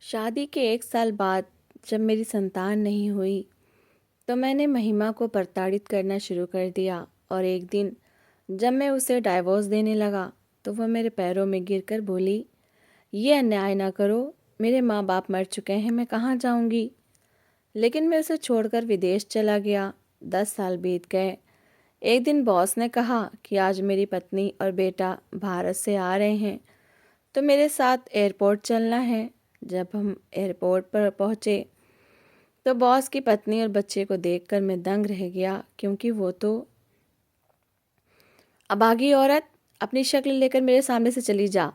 शादी के 1 साल बाद जब मेरी संतान नहीं हुई तो मैंने महिमा को प्रताड़ित करना शुरू कर दिया। और एक दिन जब मैं उसे डाइवोर्स देने लगा तो वह मेरे पैरों में गिरकर बोली, ये अन्याय ना करो, मेरे माँ बाप मर चुके हैं, मैं कहाँ जाऊँगी। लेकिन मैं उसे छोड़कर विदेश चला गया। 10 साल बीत गए। एक दिन बॉस ने कहा कि आज मेरी पत्नी और बेटा भारत से आ रहे हैं तो मेरे साथ एयरपोर्ट चलना है। जब हम एयरपोर्ट पर पहुँचे तो बॉस की पत्नी और बच्चे को देखकर मैं दंग रह गया, क्योंकि वो तो अभागी औरत, अपनी शक्ल लेकर मेरे सामने से चली जा,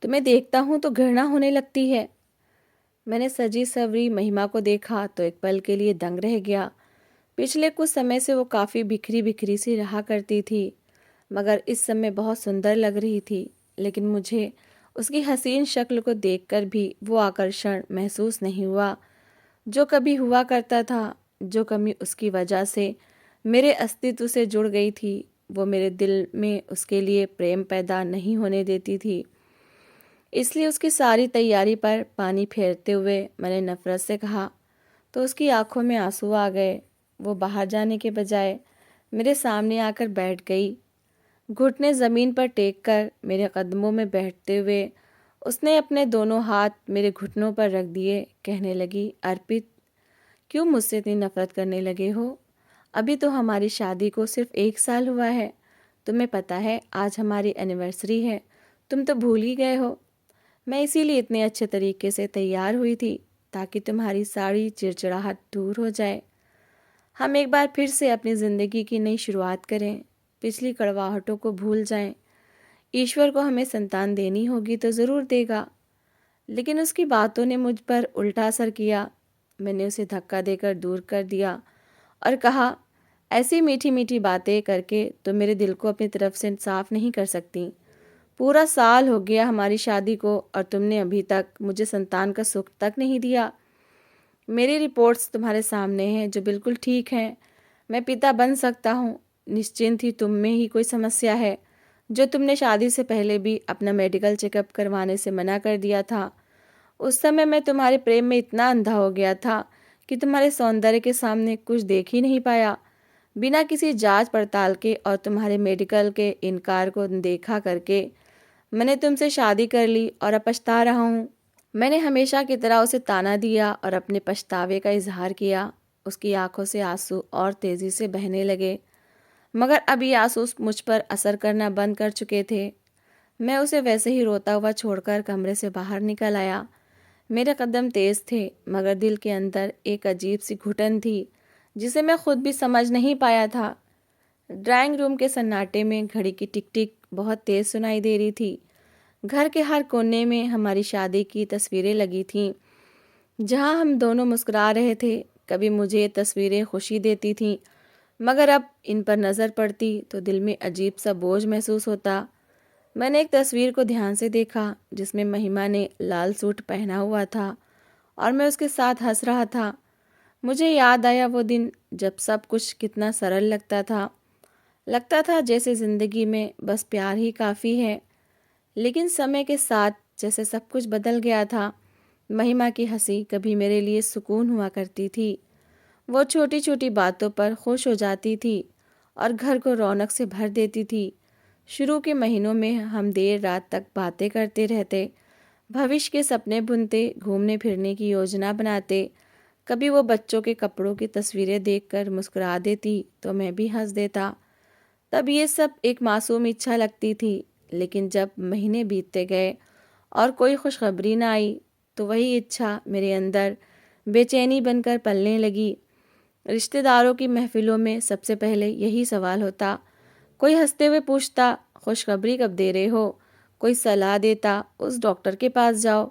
तुम्हें देखता हूँ तो घृणा होने लगती है। मैंने सजी सवरी महिमा को देखा तो एक पल के लिए दंग रह गया। पिछले कुछ समय से वो काफ़ी बिखरी बिखरी सी रहा करती थी, मगर इस समय बहुत सुंदर लग रही थी। लेकिन मुझे उसकी हसीन शक्ल को देखकर भी वो आकर्षण महसूस नहीं हुआ जो कभी हुआ करता था। जो कमी उसकी वजह से मेरे अस्तित्व से जुड़ गई थी, वो मेरे दिल में उसके लिए प्रेम पैदा नहीं होने देती थी। इसलिए उसकी सारी तैयारी पर पानी फेरते हुए मैंने नफरत से कहा तो उसकी आंखों में आंसू आ गए। वो बाहर जाने के बजाय मेरे सामने आकर बैठ गई। घुटने ज़मीन पर टेक कर मेरे कदमों में बैठते हुए उसने अपने दोनों हाथ मेरे घुटनों पर रख दिए। कहने लगी, अर्पित, क्यों मुझसे इतनी नफरत करने लगे हो? अभी तो हमारी शादी को सिर्फ 1 साल हुआ है। तुम्हें पता है आज हमारी एनिवर्सरी है, तुम तो भूल ही गए हो। मैं इसीलिए इतने अच्छे तरीके से तैयार हुई थी ताकि तुम्हारी सारी चिड़चिड़ाहट दूर हो जाए। हम एक बार फिर से अपनी ज़िंदगी की नई शुरुआत करें, पिछली कड़वाहटों को भूल जाएं। ईश्वर को हमें संतान देनी होगी तो ज़रूर देगा। लेकिन उसकी बातों ने मुझ पर उल्टा असर किया। मैंने उसे धक्का देकर दूर कर दिया और कहा, ऐसी मीठी मीठी बातें करके तो मेरे दिल को अपनी तरफ से साफ नहीं कर सकती। पूरा साल हो गया हमारी शादी को और तुमने अभी तक मुझे संतान का सुख तक नहीं दिया। मेरी रिपोर्ट्स तुम्हारे सामने हैं जो बिल्कुल ठीक हैं। मैं पिता बन सकता हूँ। निश्चिंत ही तुम में ही कोई समस्या है जो तुमने शादी से पहले भी अपना मेडिकल चेकअप करवाने से मना कर दिया था। उस समय मैं तुम्हारे प्रेम में इतना अंधा हो गया था कि तुम्हारे सौंदर्य के सामने कुछ देख ही नहीं पाया। बिना किसी जांच पड़ताल के और तुम्हारे मेडिकल के इनकार को देखा करके मैंने तुमसे शादी कर ली और अब पछता रहा हूँ। मैंने हमेशा की तरह उसे ताना दिया और अपने पछतावे का इजहार किया। उसकी आंखों से आंसू और तेज़ी से बहने लगे, मगर अब ये आंसू मुझ पर असर करना बंद कर चुके थे। मैं उसे वैसे ही रोता हुआ छोड़कर कमरे से बाहर निकल आया। मेरे कदम तेज थे, मगर दिल के अंदर एक अजीब सी घुटन थी जिसे मैं खुद भी समझ नहीं पाया था। ड्राइंग रूम के सन्नाटे में घड़ी की टिक टिक बहुत तेज सुनाई दे रही थी। घर के हर कोने में हमारी शादी की तस्वीरें लगी थीं, जहां हम दोनों मुस्कुरा रहे थे। कभी मुझे ये तस्वीरें खुशी देती थीं, मगर अब इन पर नज़र पड़ती तो दिल में अजीब सा बोझ महसूस होता। मैंने एक तस्वीर को ध्यान से देखा जिसमें महिमा ने लाल सूट पहना हुआ था और मैं उसके साथ हंस रहा था। मुझे याद आया वो दिन जब सब कुछ कितना सरल लगता था जैसे ज़िंदगी में बस प्यार ही काफ़ी है। लेकिन समय के साथ जैसे सब कुछ बदल गया था। महिमा की हंसी कभी मेरे लिए सुकून हुआ करती थी। वो छोटी छोटी बातों पर खुश हो जाती थी और घर को रौनक से भर देती थी। शुरू के महीनों में हम देर रात तक बातें करते रहते, भविष्य के सपने बुनते, घूमने फिरने की योजना बनाते। कभी वो बच्चों के कपड़ों की तस्वीरें देखकर मुस्कुरा देती तो मैं भी हंस देता। तब ये सब एक मासूम इच्छा लगती थी। लेकिन जब महीने बीतते गए और कोई खुशखबरी ना आई तो वही इच्छा मेरे अंदर बेचैनी बनकर पलने लगी। रिश्तेदारों की महफिलों में सबसे पहले यही सवाल होता। कोई हंसते हुए पूछता, खुशखबरी कब दे रहे हो? कोई सलाह देता, उस डॉक्टर के पास जाओ।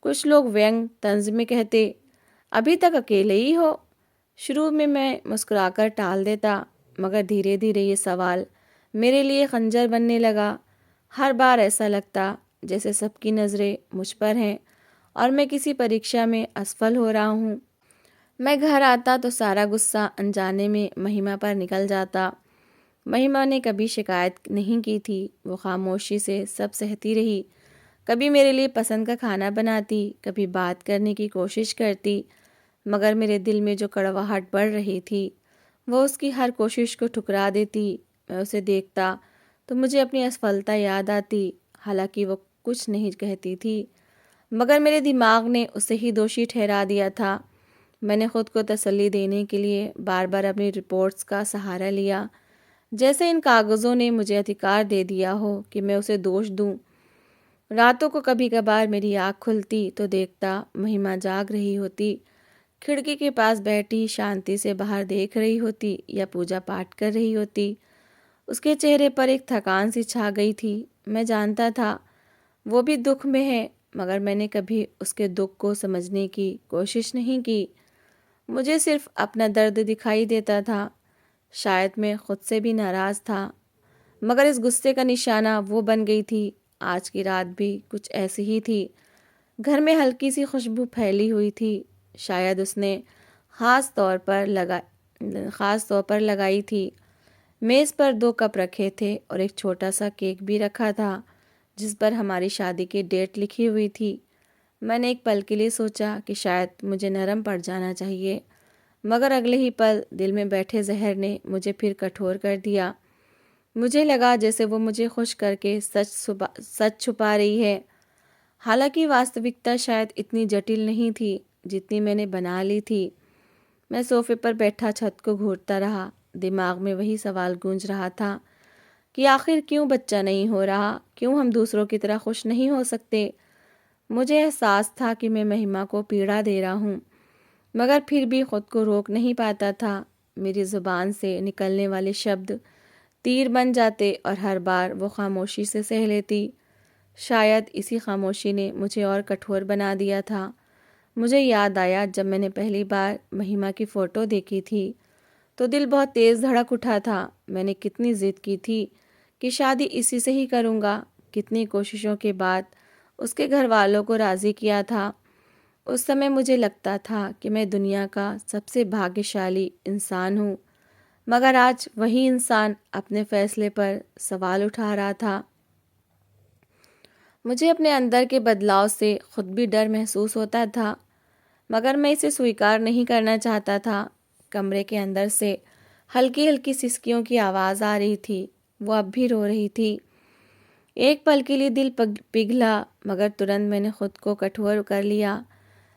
कुछ लोग व्यंग तंज में कहते, अभी तक अकेले ही हो। शुरू में मैं मुस्कुराकर टाल देता, मगर धीरे धीरे ये सवाल मेरे लिए खंजर बनने लगा। हर बार ऐसा लगता जैसे सबकी नज़रें मुझ पर हैं और मैं किसी परीक्षा में असफल हो रहा हूँ। मैं घर आता तो सारा गुस्सा अनजाने में महिमा पर निकल जाता। महिमा ने कभी शिकायत नहीं की थी, वो खामोशी से सब सहती रही। कभी मेरे लिए पसंद का खाना बनाती, कभी बात करने की कोशिश करती, मगर मेरे दिल में जो कड़वाहट बढ़ रही थी वो उसकी हर कोशिश को ठुकरा देती। मैं उसे देखता तो मुझे अपनी असफलता याद आती। हालांकि वो कुछ नहीं कहती थी, मगर मेरे दिमाग ने उसे ही दोषी ठहरा दिया था। मैंने खुद को तसल्ली देने के लिए बार बार अपनी रिपोर्ट्स का सहारा लिया, जैसे इन कागज़ों ने मुझे अधिकार दे दिया हो कि मैं उसे दोष दूं। रातों को कभी कभार मेरी आँख खुलती तो देखता महिमा जाग रही होती, खिड़की के पास बैठी शांति से बाहर देख रही होती या पूजा पाठ कर रही होती। उसके चेहरे पर एक थकान सी छा गई थी। मैं जानता था वो भी दुख में है, मगर मैंने कभी उसके दुख को समझने की कोशिश नहीं की। मुझे सिर्फ अपना दर्द दिखाई देता था। शायद मैं खुद से भी नाराज़ था, मगर इस गुस्से का निशाना वो बन गई थी। आज की रात भी कुछ ऐसी ही थी। घर में हल्की सी खुशबू फैली हुई थी। शायद उसने ख़ास तौर पर लगाई थी। मेज़ पर 2 कप रखे थे और एक छोटा सा केक भी रखा था जिस पर हमारी शादी की डेट लिखी हुई थी। मैंने एक पल के लिए सोचा कि शायद मुझे नरम पड़ जाना चाहिए, मगर अगले ही पल दिल में बैठे जहर ने मुझे फिर कठोर कर दिया। मुझे लगा जैसे वो मुझे खुश करके सच छुपा रही है। हालांकि वास्तविकता शायद इतनी जटिल नहीं थी जितनी मैंने बना ली थी। मैं सोफे पर बैठा छत को घूरता रहा। दिमाग में वही सवाल गूंज रहा था कि आखिर क्यों बच्चा नहीं हो रहा, क्यों हम दूसरों की तरह खुश नहीं हो सकते। मुझे एहसास था कि मैं महिमा को पीड़ा दे रहा हूँ, मगर फिर भी खुद को रोक नहीं पाता था। मेरी ज़ुबान से निकलने वाले शब्द तीर बन जाते और हर बार वो खामोशी से सह लेती। शायद इसी खामोशी ने मुझे और कठोर बना दिया था। मुझे याद आया जब मैंने पहली बार महिमा की फ़ोटो देखी थी तो दिल बहुत तेज़ धड़क उठा था। मैंने कितनी ज़िद की थी कि शादी इसी से ही करूँगा। कितनी कोशिशों के बाद उसके घर वालों को राज़ी किया था। उस समय मुझे लगता था कि मैं दुनिया का सबसे भाग्यशाली इंसान हूँ, मगर आज वही इंसान अपने फैसले पर सवाल उठा रहा था। मुझे अपने अंदर के बदलाव से खुद भी डर महसूस होता था, मगर मैं इसे स्वीकार नहीं करना चाहता था। कमरे के अंदर से हल्की हल्की सिसकियों की आवाज़ आ रही थी। वो अब भी रो रही थी। एक पल के लिए दिल पिघला, मगर तुरंत मैंने खुद को कठोर कर लिया।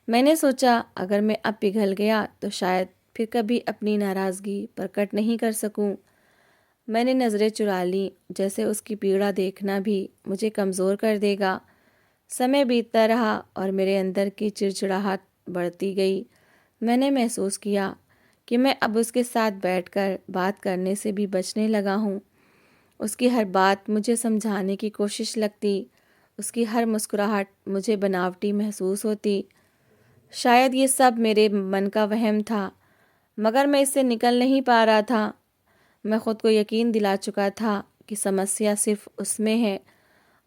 मैंने सोचा अगर मैं अब पिघल गया तो शायद फिर कभी अपनी नाराज़गी प्रकट नहीं कर सकूं। मैंने नज़रें चुरा लीं, जैसे उसकी पीड़ा देखना भी मुझे कमज़ोर कर देगा। समय बीतता रहा और मेरे अंदर की चिड़चिड़ाहट बढ़ती गई। मैंने महसूस किया कि मैं अब उसके साथ बैठकर बात करने से भी बचने लगा हूँ। उसकी हर बात मुझे समझाने की कोशिश लगती, उसकी हर मुस्कुराहट मुझे बनावटी महसूस होती। शायद ये सब मेरे मन का वहम था, मगर मैं इससे निकल नहीं पा रहा था। मैं खुद को यकीन दिला चुका था कि समस्या सिर्फ उसमें है,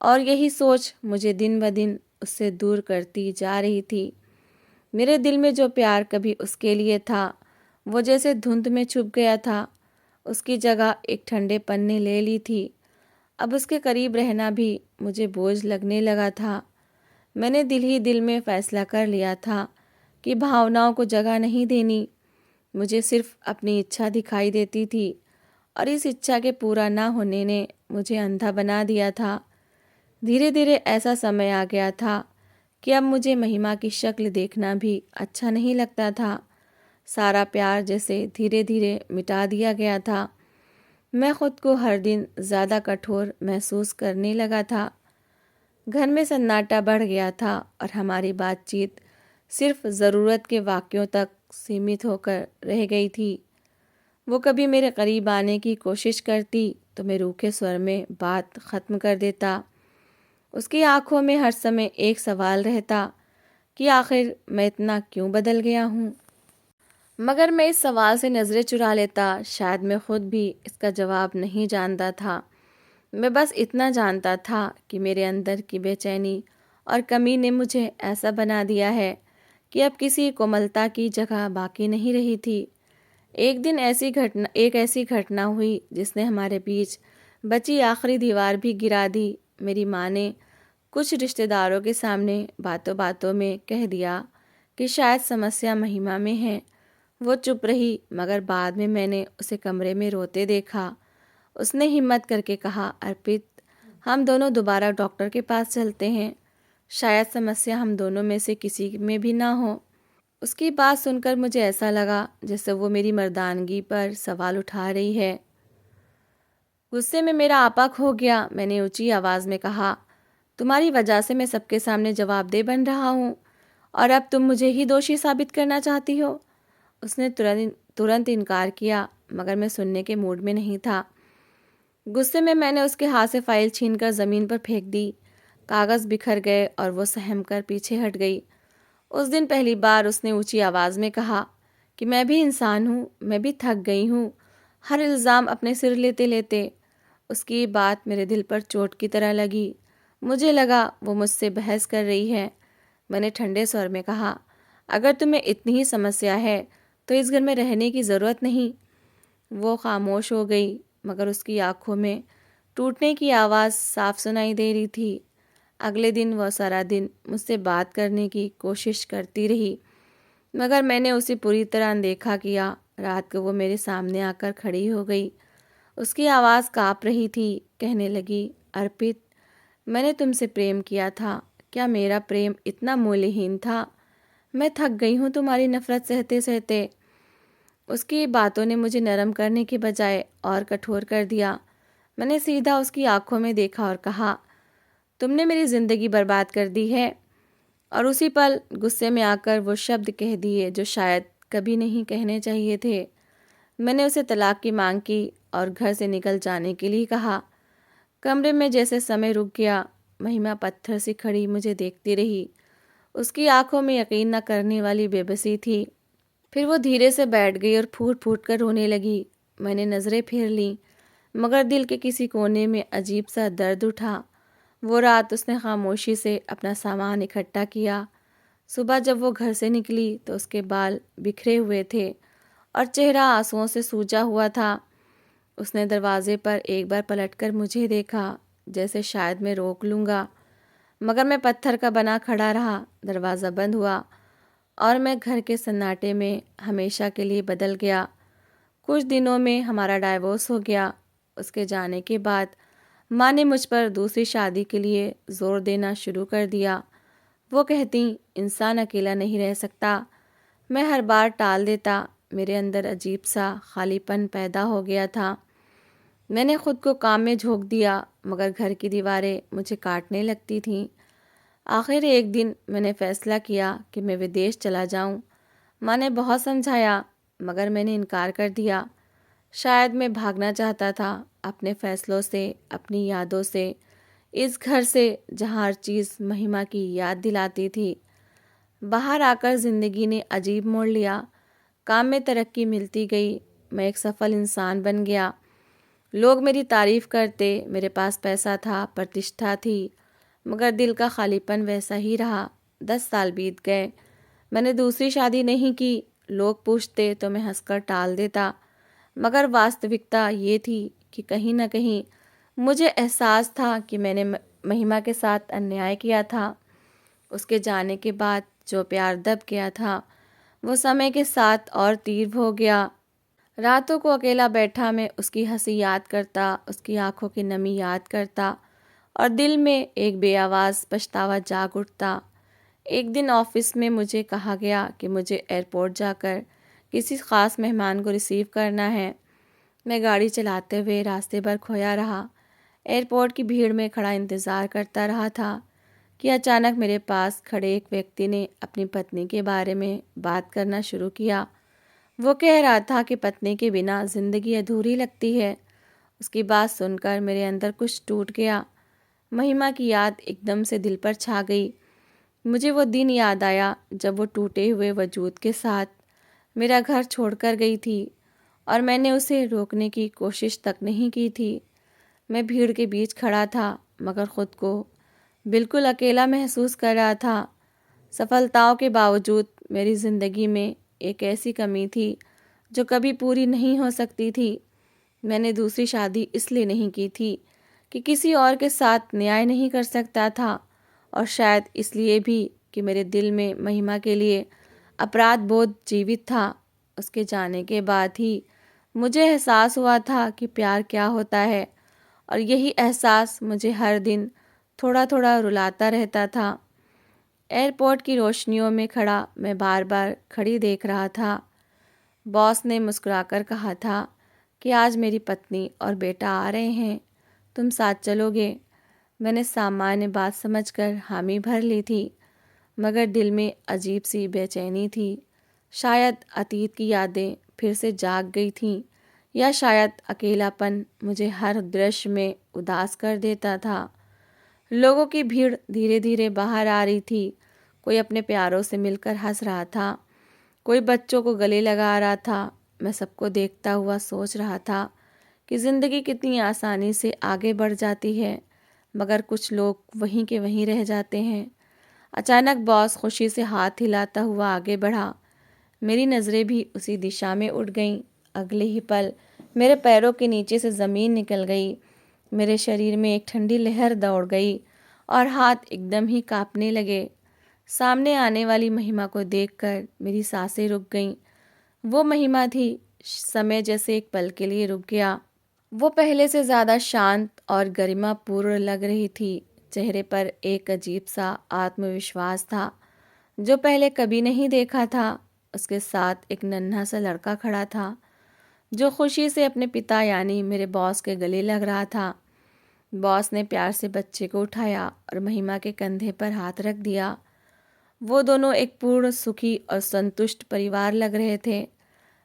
और यही सोच मुझे दिन ब दिन उससे दूर करती जा रही थी। मेरे दिल में जो प्यार कभी उसके लिए था, वो जैसे धुंध में छुप गया था। उसकी जगह एक ठंडेपन ने ले ली थी। अब उसके करीब रहना भी मुझे बोझ लगने लगा था। मैंने दिल ही दिल में फैसला कर लिया था कि भावनाओं को जगह नहीं देनी। मुझे सिर्फ अपनी इच्छा दिखाई देती थी, और इस इच्छा के पूरा ना होने ने मुझे अंधा बना दिया था। धीरे धीरे ऐसा समय आ गया था कि अब मुझे महिमा की शक्ल देखना भी अच्छा नहीं लगता था। सारा प्यार जैसे धीरे धीरे मिटा दिया गया था। मैं खुद को हर दिन ज़्यादा कठोर महसूस करने लगा था। घर में सन्नाटा बढ़ गया था और हमारी बातचीत सिर्फ ज़रूरत के वाक्यों तक सीमित होकर रह गई थी। वो कभी मेरे करीब आने की कोशिश करती तो मैं रूखे स्वर में बात ख़त्म कर देता। उसकी आंखों में हर समय एक सवाल रहता कि आखिर मैं इतना क्यों बदल गया हूँ। मगर मैं इस सवाल से नज़रें चुरा लेता। शायद मैं खुद भी इसका जवाब नहीं जानता था। मैं बस इतना जानता था कि मेरे अंदर की बेचैनी और कमी ने मुझे ऐसा बना दिया है कि अब किसी कोमलता की जगह बाकी नहीं रही थी। एक ऐसी घटना हुई जिसने हमारे बीच बची आखिरी दीवार भी गिरा दी। मेरी माँ ने कुछ रिश्तेदारों के सामने बातों बातों में कह दिया कि शायद समस्या महिमा में है। वो चुप रही, मगर बाद में मैंने उसे कमरे में रोते देखा। उसने हिम्मत करके कहा, अर्पित, हम दोनों दोबारा डॉक्टर के पास चलते हैं। शायद समस्या हम दोनों में से किसी में भी ना हो। उसकी बात सुनकर मुझे ऐसा लगा जैसे वो मेरी मर्दानगी पर सवाल उठा रही है। गुस्से में मेरा आपा खो गया। मैंने ऊंची आवाज़ में कहा, तुम्हारी वजह से मैं सबके सामने जवाबदेह बन रहा हूँ और अब तुम मुझे ही दोषी साबित करना चाहती हो। उसने तुरंत इनकार किया, मगर मैं सुनने के मूड में नहीं था। गुस्से में मैंने उसके हाथ से फाइल छीनकर ज़मीन पर फेंक दी। कागज़ बिखर गए और वो सहम कर पीछे हट गई। उस दिन पहली बार उसने ऊंची आवाज़ में कहा कि मैं भी इंसान हूँ, मैं भी थक गई हूँ हर इल्ज़ाम अपने सिर लेते लेते। उसकी ये बात मेरे दिल पर चोट की तरह लगी। मुझे लगा वो मुझसे बहस कर रही है। मैंने ठंडे स्वर में कहा, अगर तुम्हें इतनी ही समस्या है तो इस घर में रहने की ज़रूरत नहीं। वो खामोश हो गई, मगर उसकी आंखों में टूटने की आवाज़ साफ सुनाई दे रही थी। अगले दिन वह सारा दिन मुझसे बात करने की कोशिश करती रही, मगर मैंने उसे पूरी तरह अनदेखा किया। रात को वो मेरे सामने आकर खड़ी हो गई। उसकी आवाज़ काँप रही थी। कहने लगी, अर्पित, मैंने तुमसे प्रेम किया था। क्या मेरा प्रेम इतना मूल्यहीन था? मैं थक गई हूँ तुम्हारी नफ़रत सहते सहते। उसकी बातों ने मुझे नरम करने के बजाय और कठोर कर दिया। मैंने सीधा उसकी आंखों में देखा और कहा, तुमने मेरी ज़िंदगी बर्बाद कर दी है। और उसी पल गुस्से में आकर वो शब्द कह दिए जो शायद कभी नहीं कहने चाहिए थे। मैंने उसे तलाक की मांग की और घर से निकल जाने के लिए कहा। कमरे में जैसे समय रुक गया। महिमा पत्थर सी खड़ी मुझे देखती रही। उसकी आंखों में यकीन न करने वाली बेबसी थी। फिर वो धीरे से बैठ गई और फूट फूट कर रोने लगी। मैंने नज़रें फेर लीं, मगर दिल के किसी कोने में अजीब सा दर्द उठा। वो रात उसने खामोशी से अपना सामान इकट्ठा किया। सुबह जब वो घर से निकली तो उसके बाल बिखरे हुए थे और चेहरा आंसुओं से सूजा हुआ था। उसने दरवाजे पर एक बार पलटकर मुझे देखा, जैसे शायद मैं रोक लूँगा, मगर मैं पत्थर का बना खड़ा रहा। दरवाज़ा बंद हुआ और मैं घर के सन्नाटे में हमेशा के लिए बदल गया। कुछ दिनों में हमारा डाइवोर्स हो गया। उसके जाने के बाद माँ ने मुझ पर दूसरी शादी के लिए ज़ोर देना शुरू कर दिया। वो कहती, इंसान अकेला नहीं रह सकता। मैं हर बार टाल देता। मेरे अंदर अजीब सा खालीपन पैदा हो गया था। मैंने खुद को काम में झोंक दिया, मगर घर की दीवारें मुझे काटने लगती थीं। आखिर एक दिन मैंने फ़ैसला किया कि मैं विदेश चला जाऊं। माँ ने बहुत समझाया, मगर मैंने इनकार कर दिया। शायद मैं भागना चाहता था अपने फ़ैसलों से, अपनी यादों से, इस घर से जहाँ हर चीज़ महिमा की याद दिलाती थी। बाहर आकर ज़िंदगी ने अजीब मोड़ लिया। काम में तरक्की मिलती गई। मैं एक सफल इंसान बन गया। लोग मेरी तारीफ़ करते। मेरे पास पैसा था, प्रतिष्ठा थी, मगर दिल का खालीपन वैसा ही रहा। 10 साल बीत गए। मैंने दूसरी शादी नहीं की। लोग पूछते तो मैं हंसकर टाल देता, मगर वास्तविकता ये थी कि कहीं न कहीं मुझे एहसास था कि मैंने महिमा के साथ अन्याय किया था। उसके जाने के बाद जो प्यार दब गया था, वो समय के साथ और तीव्र हो गया। रातों को अकेला बैठा मैं उसकी हंसी याद करता, उसकी आंखों की नमी याद करता और दिल में एक बेआवाज़ पछतावा जाग उठता। एक दिन ऑफिस में मुझे कहा गया कि मुझे एयरपोर्ट जाकर किसी ख़ास मेहमान को रिसीव करना है। मैं गाड़ी चलाते हुए रास्ते भर खोया रहा। एयरपोर्ट की भीड़ में खड़ा इंतज़ार करता रहा था कि अचानक मेरे पास खड़े एक व्यक्ति ने अपनी पत्नी के बारे में बात करना शुरू किया। वो कह रहा था कि पत्नी के बिना ज़िंदगी अधूरी लगती है। उसकी बात सुनकर मेरे अंदर कुछ टूट गया। महिमा की याद एकदम से दिल पर छा गई। मुझे वो दिन याद आया जब वो टूटे हुए वजूद के साथ मेरा घर छोड़कर गई थी और मैंने उसे रोकने की कोशिश तक नहीं की थी। मैं भीड़ के बीच खड़ा था, मगर ख़ुद को बिल्कुल अकेला महसूस कर रहा था। सफलताओं के बावजूद मेरी ज़िंदगी में एक ऐसी कमी थी जो कभी पूरी नहीं हो सकती थी। मैंने दूसरी शादी इसलिए नहीं की थी कि किसी और के साथ न्याय नहीं कर सकता था। और शायद इसलिए भी कि मेरे दिल में महिमा के लिए अपराध बोध जीवित था। उसके जाने के बाद ही मुझे एहसास हुआ था कि प्यार क्या होता है, और यही एहसास मुझे हर दिन थोड़ा थोड़ा रुलाता रहता था। एयरपोर्ट की रोशनियों में खड़ा मैं बार बार खड़ी देख रहा था। बॉस ने मुस्कुराकर कहा था कि आज मेरी पत्नी और बेटा आ रहे हैं, तुम साथ चलोगे। मैंने सामान्य बात समझकर हामी भर ली थी, मगर दिल में अजीब सी बेचैनी थी। शायद अतीत की यादें फिर से जाग गई थीं, या शायद अकेलापन मुझे हर दृश्य में उदास कर देता था। लोगों की भीड़ धीरे धीरे बाहर आ रही थी। कोई अपने प्यारों से मिलकर हंस रहा था, कोई बच्चों को गले लगा रहा था। मैं सबको देखता हुआ सोच रहा था कि ज़िंदगी कितनी आसानी से आगे बढ़ जाती है, मगर कुछ लोग वहीं के वहीं रह जाते हैं। अचानक बॉस खुशी से हाथ हिलाता हुआ आगे बढ़ा। मेरी नज़रें भी उसी दिशा में उठ गईं। अगले ही पल मेरे पैरों के नीचे से ज़मीन निकल गई। मेरे शरीर में एक ठंडी लहर दौड़ गई और हाथ एकदम ही कांपने लगे। सामने आने वाली महिमा को देखकर मेरी सांसें रुक गईं। वो महिमा थी। समय जैसे एक पल के लिए रुक गया। वो पहले से ज़्यादा शांत और गरिमापूर्ण लग रही थी। चेहरे पर एक अजीब सा आत्मविश्वास था जो पहले कभी नहीं देखा था। उसके साथ एक नन्हा सा लड़का खड़ा था जो खुशी से अपने पिता यानी मेरे बॉस के गले लग रहा था। बॉस ने प्यार से बच्चे को उठाया और महिमा के कंधे पर हाथ रख दिया। वो दोनों एक पूर्ण सुखी और संतुष्ट परिवार लग रहे थे।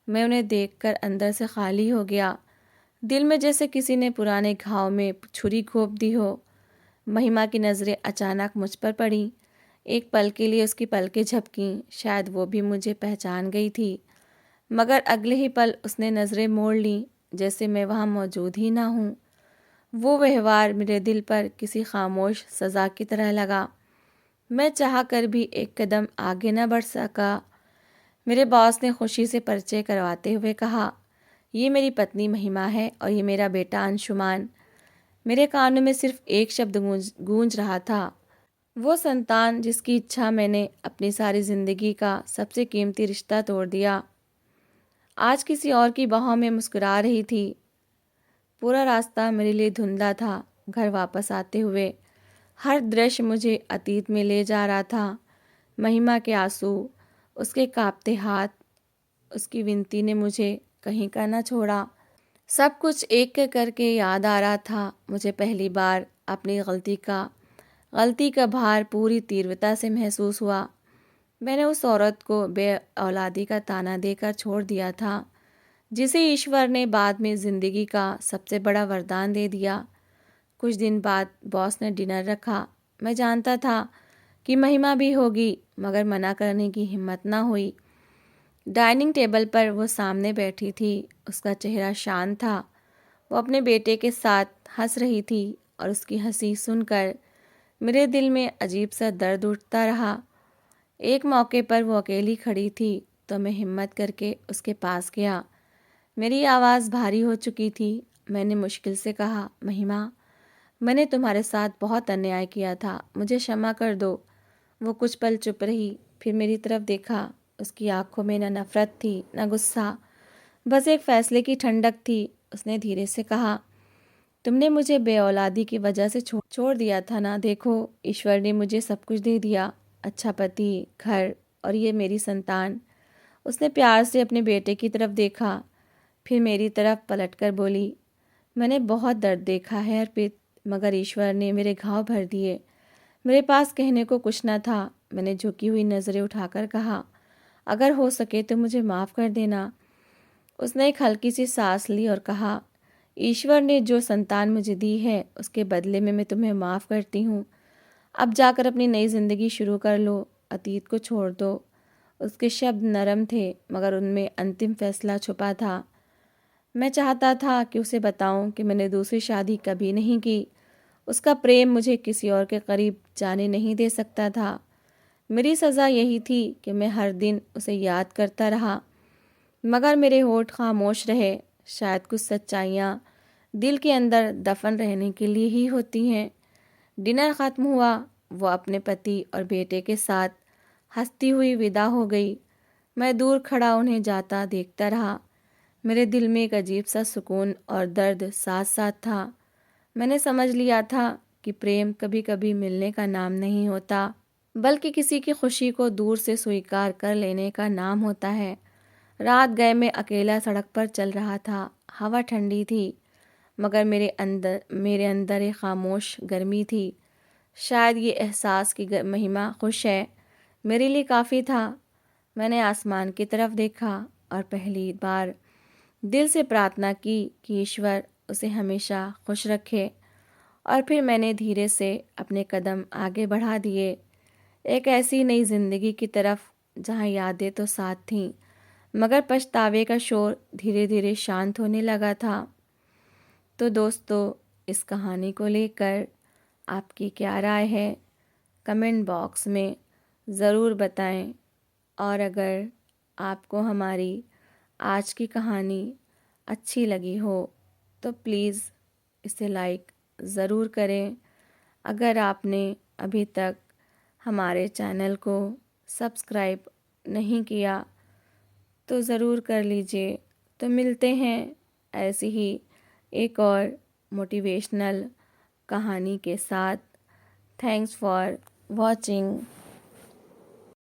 मैं उन्हें देखकर अंदर से खाली हो गया। दिल में जैसे किसी ने पुराने घाव में छुरी घोंप दी हो। महिमा की नज़रें अचानक मुझ पर पड़ी। एक पल के लिए उसकी पलकें झपकीं। शायद वो भी मुझे पहचान गई थी, मगर अगले ही पल उसने नज़रें मोड़ लीं, जैसे मैं वहाँ मौजूद ही ना हूँ। वो व्यवहार मेरे दिल पर किसी खामोश सज़ा की तरह लगा। मैं चाह कर भी एक कदम आगे न बढ़ सका। मेरे बॉस ने खुशी से परिचय करवाते हुए कहा, ये मेरी पत्नी महिमा है और ये मेरा बेटा अंशुमान। मेरे कानों में सिर्फ एक शब्द गूंज रहा था, वो संतान जिसकी इच्छा मैंने अपनी सारी ज़िंदगी का सबसे कीमती रिश्ता तोड़ दिया। आज किसी और की बाहों में मुस्कुरा रही थी। पूरा रास्ता मेरे लिए धुंधला था। घर वापस आते हुए हर दृश्य मुझे अतीत में ले जा रहा था। महिमा के आंसू, उसके कांपते हाथ, उसकी विनती ने मुझे कहीं का न छोड़ा। सब कुछ एक एक करके याद आ रहा था। मुझे पहली बार अपनी गलती का भार पूरी तीव्रता से महसूस हुआ। मैंने उस औरत को बे औलादी का ताना देकर छोड़ दिया था, जिसे ईश्वर ने बाद में ज़िंदगी का सबसे बड़ा वरदान दे दिया। कुछ दिन बाद बॉस ने डिनर रखा। मैं जानता था कि महिमा भी होगी, मगर मना करने की हिम्मत ना हुई। डाइनिंग टेबल पर वो सामने बैठी थी। उसका चेहरा शांत था। वो अपने बेटे के साथ हंस रही थी और उसकी हंसी सुनकर मेरे दिल में अजीब सा दर्द उठता रहा। एक मौके पर वो अकेली खड़ी थी तो मैं हिम्मत करके उसके पास गया। मेरी आवाज़ भारी हो चुकी थी। मैंने मुश्किल से कहा, महिमा, मैंने तुम्हारे साथ बहुत अन्याय किया था, मुझे क्षमा कर दो। वो कुछ पल चुप रही, फिर मेरी तरफ देखा। उसकी आंखों में न नफरत थी न गुस्सा, बस एक फैसले की ठंडक थी। उसने धीरे से कहा, तुमने मुझे बेऔलादी की वजह से छोड़ दिया था ना। देखो, ईश्वर ने मुझे सब कुछ दे दिया, अच्छा पति, घर और ये मेरी संतान। उसने प्यार से अपने बेटे की तरफ देखा, फिर मेरी तरफ पलटकर बोली, मैंने बहुत दर्द देखा है अर्पित, मगर ईश्वर ने मेरे घाव भर दिए। मेरे पास कहने को कुछ न था। मैंने झुकी हुई नज़रें उठाकर कहा, अगर हो सके तो मुझे माफ़ कर देना। उसने एक हल्की सी सांस ली और कहा, ईश्वर ने जो संतान मुझे दी है उसके बदले में मैं तुम्हें माफ़ करती हूँ। अब जाकर अपनी नई ज़िंदगी शुरू कर लो, अतीत को छोड़ दो। उसके शब्द नरम थे, मगर उनमें अंतिम फैसला छुपा था। मैं चाहता था कि उसे बताऊं कि मैंने दूसरी शादी कभी नहीं की। उसका प्रेम मुझे किसी और के करीब जाने नहीं दे सकता था। मेरी सज़ा यही थी कि मैं हर दिन उसे याद करता रहा, मगर मेरे होठ खामोश रहे। शायद कुछ सच्चाइयाँ दिल के अंदर दफन रहने के लिए ही होती हैं। डिनर ख़त्म हुआ। वो अपने पति और बेटे के साथ हंसती हुई विदा हो गई। मैं दूर खड़ा उन्हें जाता देखता रहा। मेरे दिल में एक अजीब सा सुकून और दर्द साथ साथ था। मैंने समझ लिया था कि प्रेम कभी कभी मिलने का नाम नहीं होता, बल्कि किसी की खुशी को दूर से स्वीकार कर लेने का नाम होता है। रात गए मैं अकेला सड़क पर चल रहा था। हवा ठंडी थी, मगर मेरे अंदर एक खामोश गर्मी थी। शायद ये एहसास की महिमा खुश है मेरे लिए काफ़ी था। मैंने आसमान की तरफ देखा और पहली बार दिल से प्रार्थना की कि ईश्वर उसे हमेशा खुश रखे। और फिर मैंने धीरे से अपने कदम आगे बढ़ा दिए, एक ऐसी नई ज़िंदगी की तरफ जहाँ यादें तो साथ थीं, मगर पछतावे का शोर धीरे धीरे शांत होने लगा था। तो दोस्तों, इस कहानी को लेकर आपकी क्या राय है, कमेंट बॉक्स में ज़रूर बताएं। और अगर आपको हमारी आज की कहानी अच्छी लगी हो तो प्लीज़ इसे लाइक ज़रूर करें। अगर आपने अभी तक हमारे चैनल को सब्सक्राइब नहीं किया तो ज़रूर कर लीजिए। तो मिलते हैं ऐसी ही एक और मोटिवेशनल कहानी के साथ। Thanks for watching.